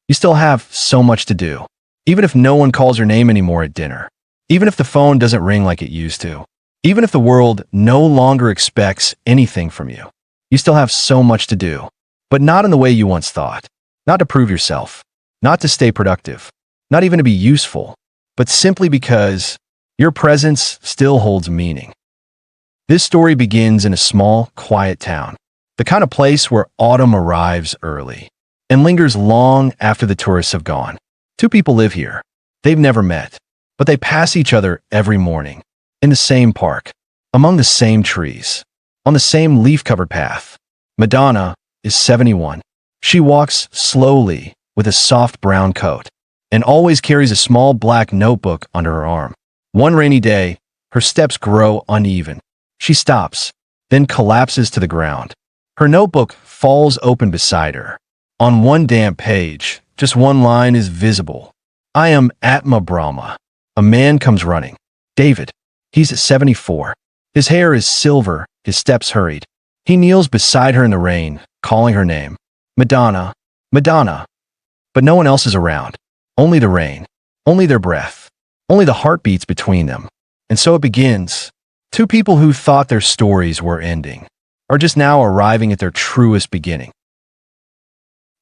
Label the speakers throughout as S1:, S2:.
S1: You still have so much to do. Even if no one calls your name anymore at dinner. Even if the phone doesn't ring like it used to. Even if the world no longer expects anything from you. You still have so much to do. But not in the way you once thought. Not to prove yourself. Not to stay productive. Not even to be useful. But simply because your presence still holds meaning. This story begins in a small, quiet town. The kind of place where autumn arrives early and lingers long after the tourists have gone. Two people live here. They've never met, but they pass each other every morning, in the same park, among the same trees, on the same leaf-covered path. Madonna is 71. She walks slowly with a soft brown coat and always carries a small black notebook under her arm. One rainy day, her steps grow uneven. She stops, then collapses to the ground. Her notebook falls open beside her. On one damp page, just one line is visible. Ayam Ātmā Brahma. A man comes running. David. He's at 74. His hair is silver, his steps hurried. He kneels beside her in the rain, calling her name. Madonna, Madonna. But no one else is around. Only the rain. Only their breath. Only the heartbeats between them. And so it begins. Two people who thought their stories were ending are just now arriving at their truest beginning.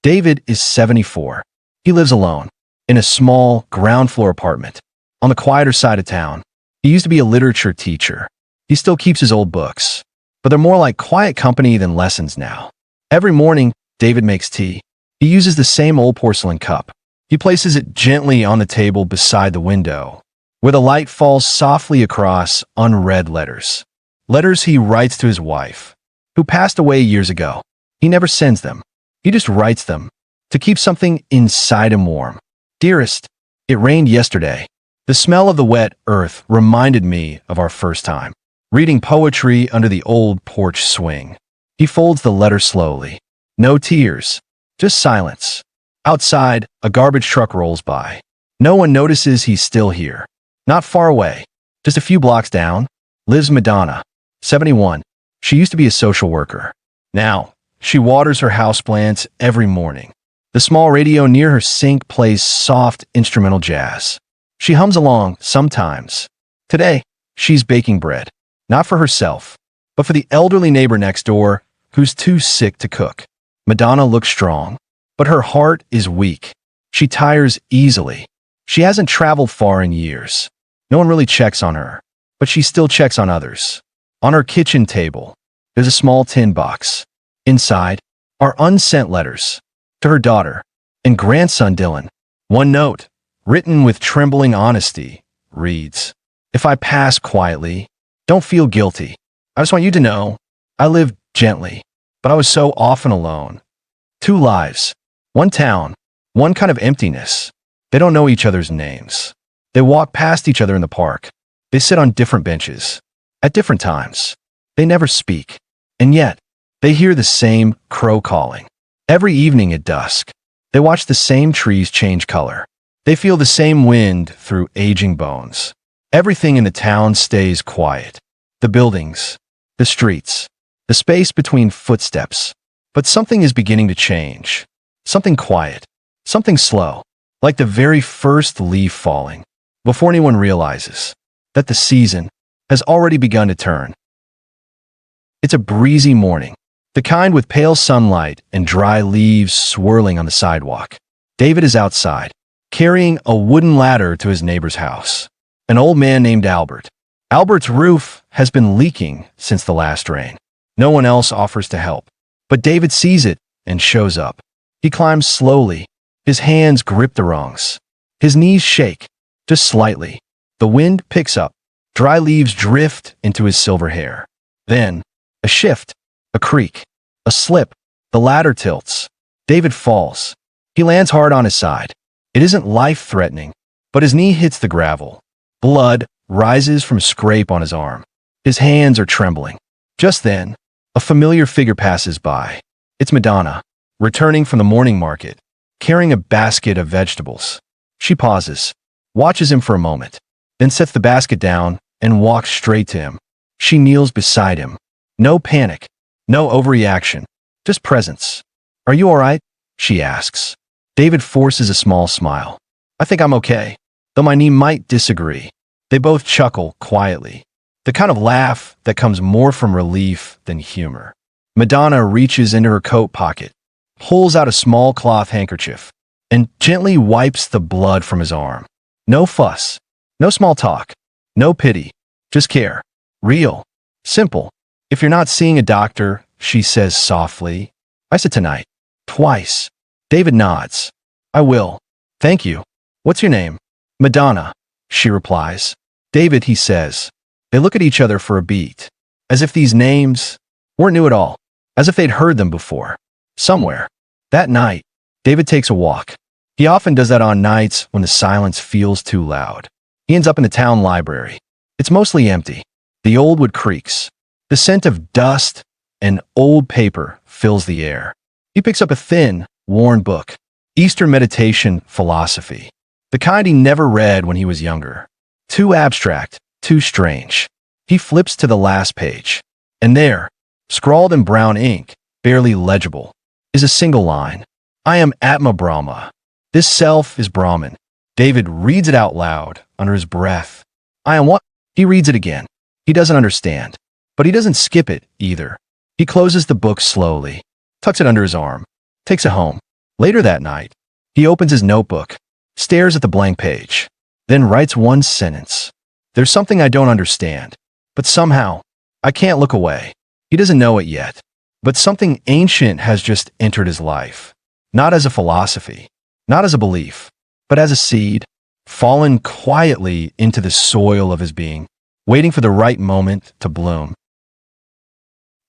S1: David is 74. He lives alone, in a small, ground-floor apartment, on the quieter side of town. He used to be a literature teacher. He still keeps his old books, but they're more like quiet company than lessons now. Every morning, David makes tea. He uses the same old porcelain cup. He places it gently on the table beside the window, where the light falls softly across unread letters. Letters he writes to his wife, who passed away years ago. He never sends them. He just writes them to keep something inside him warm. Dearest, it rained yesterday. The smell of the wet earth reminded me of our first time, reading poetry under the old porch swing. He folds the letter slowly. No tears, just silence. Outside, a garbage truck rolls by. No one notices he's still here. Not far away, just a few blocks down, lives Madonna, 71. She used to be a social worker. Now, she waters her houseplants every morning. The small radio near her sink plays soft instrumental jazz. She hums along sometimes. Today, she's baking bread, not for herself, but for the elderly neighbor next door who's too sick to cook. Madonna looks strong, but her heart is weak. She tires easily. She hasn't traveled far in years. No one really checks on her, but she still checks on others. On her kitchen table, there's a small tin box. Inside are unsent letters to her daughter and grandson Dylan. One note, written with trembling honesty, reads, "If I pass quietly, don't feel guilty. I just want you to know I lived gently, but I was so often alone. Two lives, one town, one kind of emptiness. They don't know each other's names. They walk past each other in the park. They sit on different benches, at different times. They never speak, and yet they hear the same crow calling. Every evening at dusk, they watch the same trees change color. They feel the same wind through aging bones. Everything in the town stays quiet. The buildings, the streets, the space between footsteps. But something is beginning to change. Something quiet, something slow, like the very first leaf falling, before anyone realizes that the season has already begun to turn. It's a breezy morning, the kind with pale sunlight and dry leaves swirling on the sidewalk. David is outside, carrying a wooden ladder to his neighbor's house. An old man named Albert. Albert's roof has been leaking since the last rain. No one else offers to help, but David sees it and shows up. He climbs slowly. His hands grip the rungs. His knees shake, just slightly. The wind picks up. Dry leaves drift into his silver hair. Then, a shift, a creak, a slip. The ladder tilts. David falls. He lands hard on his side. It isn't life-threatening, but his knee hits the gravel. Blood rises from a scrape on his arm. His hands are trembling. Just then, a familiar figure passes by. It's Madonna, returning from the morning market, carrying a basket of vegetables. She pauses, watches him for a moment, then sets the basket down and walks straight to him. She kneels beside him. No panic, No overreaction, just presence. Are you all right? She asks. David forces a small smile. I think I'm okay, though my knee might disagree. They both chuckle quietly, the kind of laugh that comes more from relief than humor. Madonna reaches into her coat pocket, pulls out a small cloth handkerchief, and gently wipes the blood from his arm. No fuss, no small talk, no pity, just care. Real, simple. If you're not seeing a doctor, she says softly. I said tonight. Twice. David nods. I will. Thank you. What's your name? Madonna, she replies. David, he says. They look at each other for a beat, as if these names weren't new at all, as if they'd heard them before. Somewhere. That night, David takes a walk. He often does that on nights when the silence feels too loud. He ends up in the town library. It's mostly empty. The old wood creaks. The scent of dust and old paper fills the air. He picks up a thin, worn book, Eastern Meditation Philosophy, the kind he never read when he was younger. Too abstract, too strange. He flips to the last page, and there, scrawled in brown ink, barely legible, is a single line. Ayam Ātmā Brahma. This self is Brahman. David reads it out loud, under his breath. I am what? He reads it again. He doesn't understand, but he doesn't skip it either. He closes the book slowly, tucks it under his arm, takes it home. Later that night, he opens his notebook, stares at the blank page, then writes one sentence. There's something I don't understand, but somehow, I can't look away. He doesn't know it yet, but something ancient has just entered his life. Not as a philosophy, not as a belief, but as a seed, fallen quietly into the soil of his being, waiting for the right moment to bloom.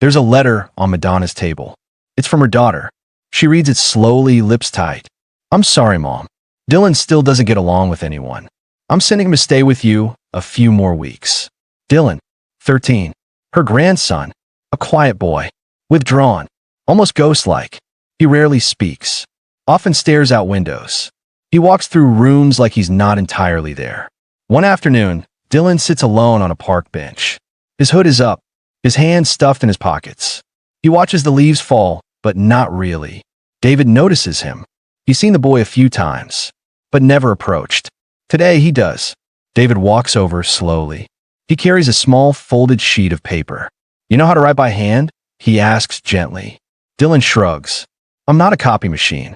S1: There's a letter on Madonna's table. It's from her daughter. She reads it slowly, lips tight. I'm sorry, Mom. Dylan still doesn't get along with anyone. I'm sending him to stay with you a few more weeks. Dylan, 13. Her grandson, a quiet boy, withdrawn, almost ghost-like. He rarely speaks, often stares out windows. He walks through rooms like he's not entirely there. One afternoon, Dylan sits alone on a park bench. His hood is up, his hands stuffed in his pockets. He watches the leaves fall, but not really. David notices him. He's seen the boy a few times, but never approached. Today he does. David walks over slowly. He carries a small folded sheet of paper. You know how to write by hand? He asks gently. Dylan shrugs. I'm not a copy machine.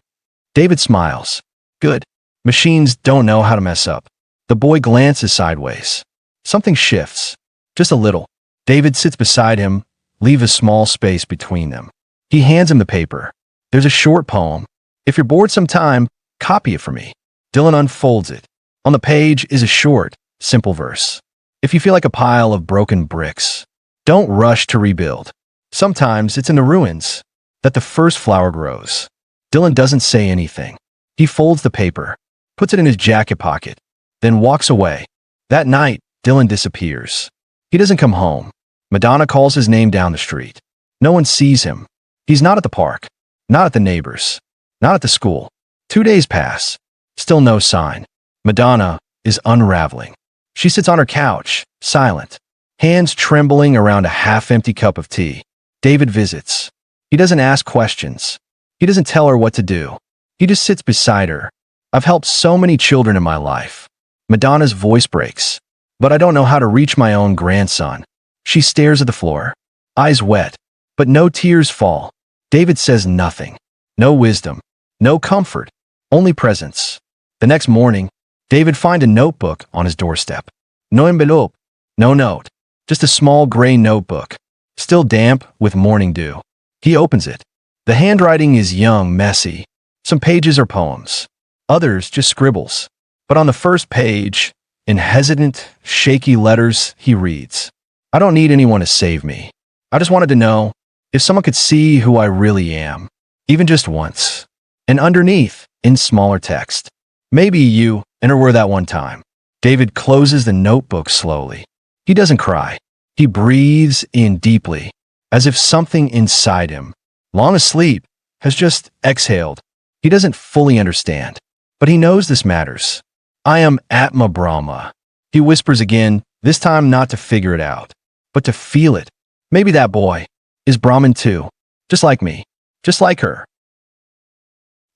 S1: David smiles. Good. Machines don't know how to mess up. The boy glances sideways. Something shifts. Just a little. David sits beside him, leave a small space between them. He hands him the paper. There's a short poem. If you're bored sometime, copy it for me. Dylan unfolds it. On the page is a short, simple verse. If you feel like a pile of broken bricks, don't rush to rebuild. Sometimes it's in the ruins that the first flower grows. Dylan doesn't say anything. He folds the paper, puts it in his jacket pocket, then walks away. That night, Dylan disappears. He doesn't come home. Madonna calls his name down the street. No one sees him. He's not at the park, not at the neighbors, not at the school. 2 days pass. Still no sign. Madonna is unraveling. She sits on her couch, silent, hands trembling around a half-empty cup of tea. David visits. He doesn't ask questions. He doesn't tell her what to do. He just sits beside her. I've helped so many children in my life. Madonna's voice breaks. But I don't know how to reach my own grandson. She stares at the floor, eyes wet, but no tears fall. David says nothing. No wisdom, no comfort, only presence. The next morning, David finds a notebook on his doorstep. No envelope, no note, just a small gray notebook, still damp with morning dew. He opens it. The handwriting is young, messy. Some pages are poems, others just scribbles. But on the first page, in hesitant, shaky letters, he reads, I don't need anyone to save me. I just wanted to know if someone could see who I really am, even just once. And underneath, in smaller text, maybe you and her were that one time. David closes the notebook slowly. He doesn't cry. He breathes in deeply, as if something inside him, long asleep, has just exhaled. He doesn't fully understand, but he knows this matters. Ayam Ātmā Brahma. He whispers again, this time not to figure it out, but to feel it. Maybe that boy, is Brahman too, just like me, just like her.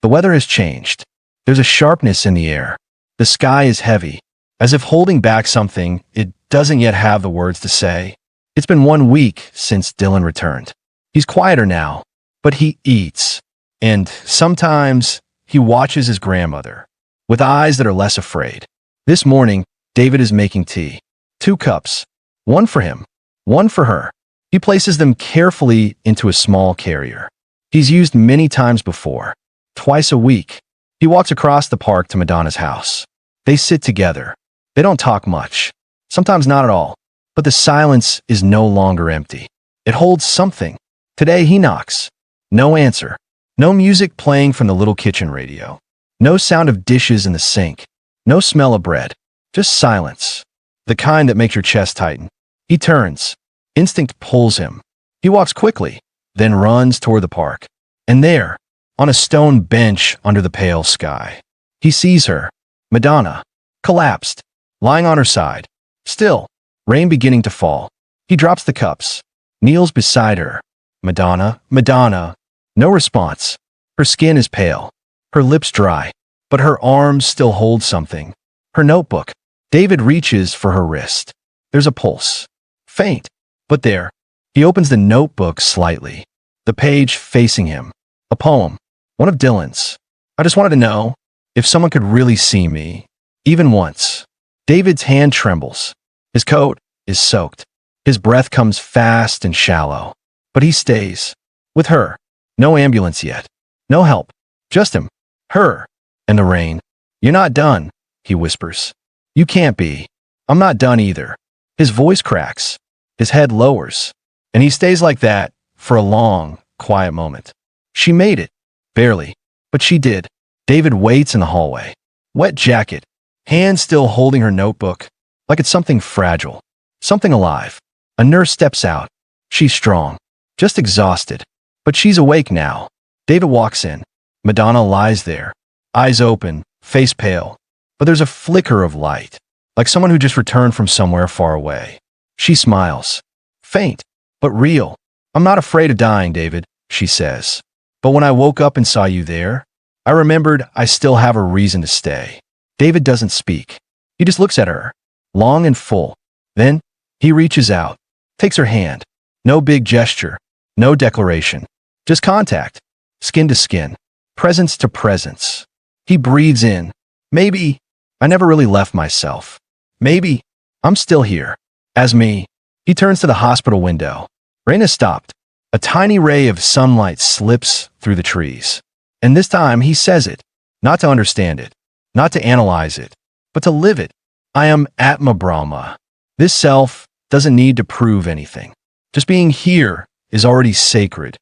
S1: The weather has changed. There's a sharpness in the air. The sky is heavy, as if holding back something it doesn't yet have the words to say. It's been 1 week since Dylan returned. He's quieter now, but he eats. And sometimes he watches his grandmother, with eyes that are less afraid. This morning, David is making tea. 2 cups. One for him, one for her. He places them carefully into a small carrier. He's used many times before. Twice a week. He walks across the park to Madonna's house. They sit together. They don't talk much. Sometimes not at all. But the silence is no longer empty. It holds something. Today he knocks. No answer. No music playing from the little kitchen radio. No sound of dishes in the sink. No smell of bread. Just silence. The kind that makes your chest tighten. He turns. Instinct pulls him. He walks quickly, then runs toward the park. And there, on a stone bench under the pale sky, he sees her, Madonna, collapsed, lying on her side. Still, rain beginning to fall. He drops the cups, kneels beside her. Madonna, Madonna. No response. Her skin is pale, her lips dry, but her arms still hold something. Her notebook. David reaches for her wrist. There's a pulse. Faint, but there. He opens the notebook slightly. The page facing him. A poem. One of Dylan's. I just wanted to know if someone could really see me, even once. David's hand trembles. His coat is soaked. His breath comes fast and shallow. But he stays. With her. No ambulance yet. No help. Just him. Her. And the rain. You're not done, he whispers. You can't be. I'm not done either. His voice cracks. His head lowers. And he stays like that for a long, quiet moment. She made it. Barely. But she did. David waits in the hallway. Wet jacket. Hand still holding her notebook. Like it's something fragile. Something alive. A nurse steps out. She's strong. Just exhausted. But she's awake now. David walks in. Madonna lies there. Eyes open. Face pale. But there's a flicker of light. Like someone who just returned from somewhere far away. She smiles. Faint. But real. I'm not afraid of dying, David, she says. But when I woke up and saw you there, I remembered I still have a reason to stay. David doesn't speak. He just looks at her, long and full. Then, he reaches out, takes her hand. No big gesture, no declaration. Just contact, skin to skin, presence to presence. He breathes in. Maybe I never really left myself. Maybe I'm still here, as me. He turns to the hospital window. Rain has stopped. A tiny ray of sunlight slips through the trees. And this time he says it, not to understand it, not to analyze it, but to live it. Ayam Ātmā Brahma. This self doesn't need to prove anything. Just being here is already sacred.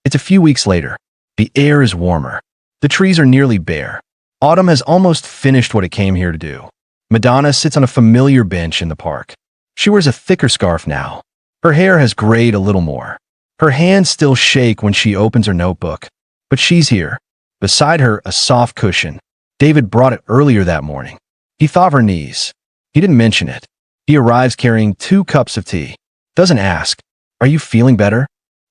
S1: It's a few weeks later. The air is warmer. The trees are nearly bare. Autumn has almost finished what it came here to do. Madonna sits on a familiar bench in the park. She wears a thicker scarf now. Her hair has grayed a little more. Her hands still shake when she opens her notebook. But she's here. Beside her, a soft cushion. David brought it earlier that morning. He thought of her knees. He didn't mention it. He arrives carrying 2 cups of tea. Doesn't ask, "Are you feeling better?"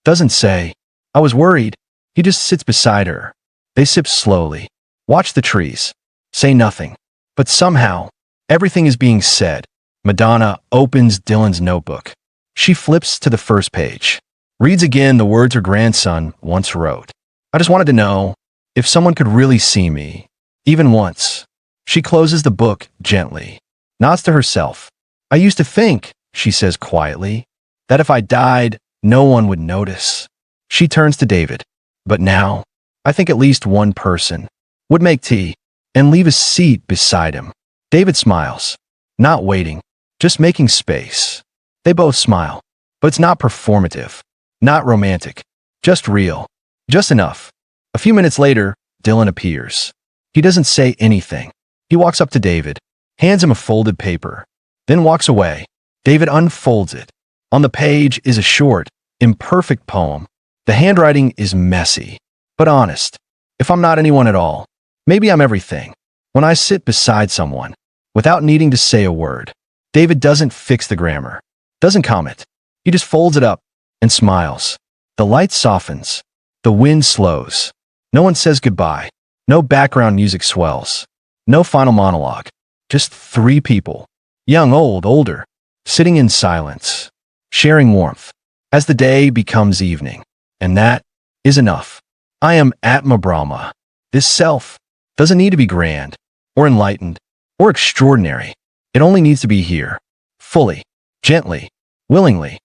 S1: Doesn't say, "I was worried." He just sits beside her. They sip slowly. Watch the trees. Say nothing. But somehow, everything is being said. Madonna opens Dylan's notebook. She flips to the first page. Reads again the words her grandson once wrote. I just wanted to know if someone could really see me, even once. She closes the book gently. Nods to herself. I used to think, she says quietly, that if I died, no one would notice. She turns to David. But now, I think at least one person would make tea and leave a seat beside him. David smiles. Not waiting, just making space. They both smile. But it's not performative. Not romantic. Just real. Just enough. A few minutes later, Dylan appears. He doesn't say anything. He walks up to David, hands him a folded paper, then walks away. David unfolds it. On the page is a short, imperfect poem. The handwriting is messy, but honest. If I'm not anyone at all, maybe I'm everything. When I sit beside someone, without needing to say a word, David doesn't fix the grammar, doesn't comment. He just folds it up, and smiles. The light softens. The wind slows. No one says goodbye. No background music swells. No final monologue. Just three people, young, old, older, sitting in silence, sharing warmth, as the day becomes evening. And that is enough. Ayam Ātmā Brahma. This self doesn't need to be grand, or enlightened, or extraordinary. It only needs to be here, fully, gently, willingly.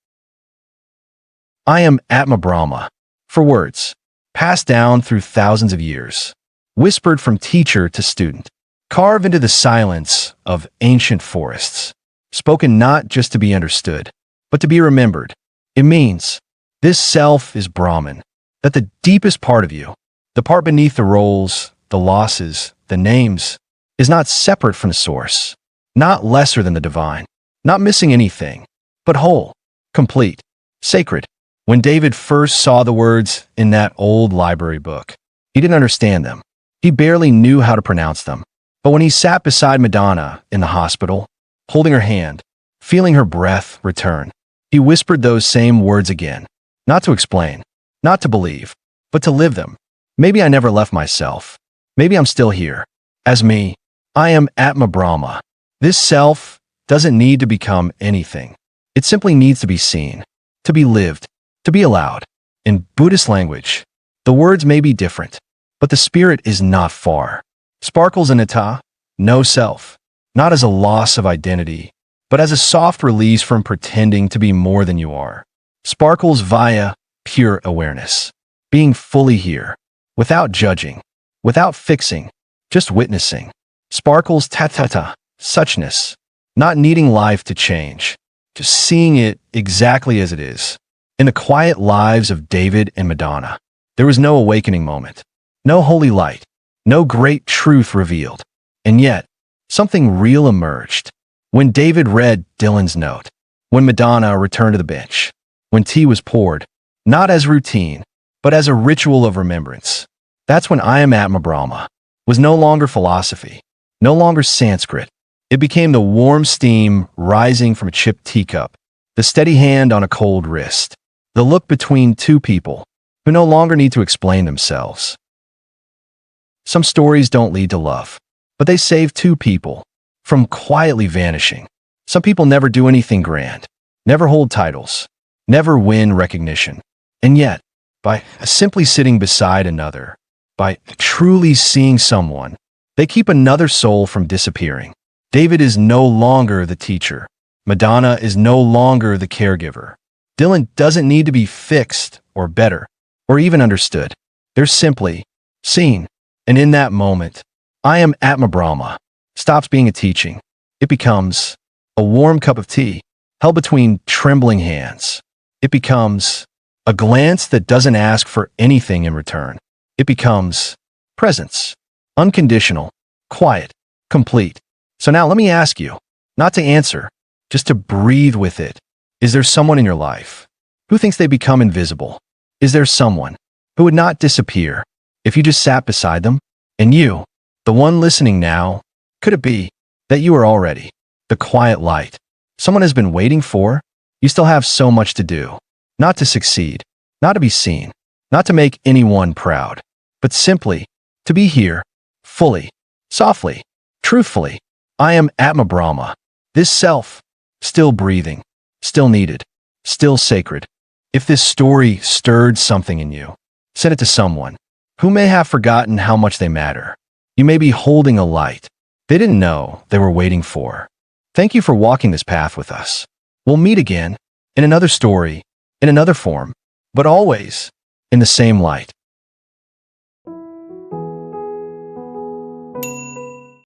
S1: Ayam Ātmā Brahma. For words, passed down through thousands of years, whispered from teacher to student, carved into the silence of ancient forests, spoken not just to be understood, but to be remembered. It means this self is Brahman, that the deepest part of you, the part beneath the roles, the losses, the names, is not separate from the source, not lesser than the divine, not missing anything, but whole, complete, sacred. When David first saw the words in that old library book, he didn't understand them. He barely knew how to pronounce them. But when he sat beside Madonna in the hospital, holding her hand, feeling her breath return, he whispered those same words again, not to explain, not to believe, but to live them. Maybe I never left myself. Maybe I'm still here. As me, Ayam Ātmā Brahma. This self doesn't need to become anything. It simply needs to be seen, to be lived, to be allowed. In Buddhist language, the words may be different, but the spirit is not far. Sparkles anatta, no self, not as a loss of identity, but as a soft release from pretending to be more than you are. Sparkles via pure awareness, being fully here, without judging, without fixing, just witnessing. Sparkles tatata, suchness, not needing life to change, just seeing it exactly as it is. In the quiet lives of David and Madonna, there was no awakening moment, no holy light, no great truth revealed. And yet, something real emerged. When David read Dylan's note, when Madonna returned to the bench, when tea was poured, not as routine, but as a ritual of remembrance, that's when Ayam Ātmā Brahma was no longer philosophy, no longer Sanskrit. It became the warm steam rising from a chipped teacup, the steady hand on a cold wrist, the look between two people who no longer need to explain themselves. Some stories don't lead to love, but they save two people from quietly vanishing. Some people never do anything grand, never hold titles, never win recognition. And yet, by simply sitting beside another, by truly seeing someone, they keep another soul from disappearing. David is no longer the teacher. Madonna is no longer the caregiver. Dylan doesn't need to be fixed or better or even understood. They're simply seen. And in that moment, Ayam Ātmā Brahma stops being a teaching. It becomes a warm cup of tea held between trembling hands. It becomes a glance that doesn't ask for anything in return. It becomes presence, unconditional, quiet, complete. So now let me ask you, not to answer, just to breathe with it. Is there someone in your life who thinks they become invisible? Is there someone who would not disappear if you just sat beside them? And you, the one listening now, could it be that you are already the quiet light someone has been waiting for? You still have so much to do, not to succeed, not to be seen, not to make anyone proud, but simply to be here, fully, softly, truthfully. Ayam Ātmā Brahma, this self, still breathing, still needed, still sacred. If this story stirred something in you, send it to someone who may have forgotten how much they matter. You may be holding a light they didn't know they were waiting for. Thank you for walking this path with us. We'll meet again in another story, in another form, but always in the same light.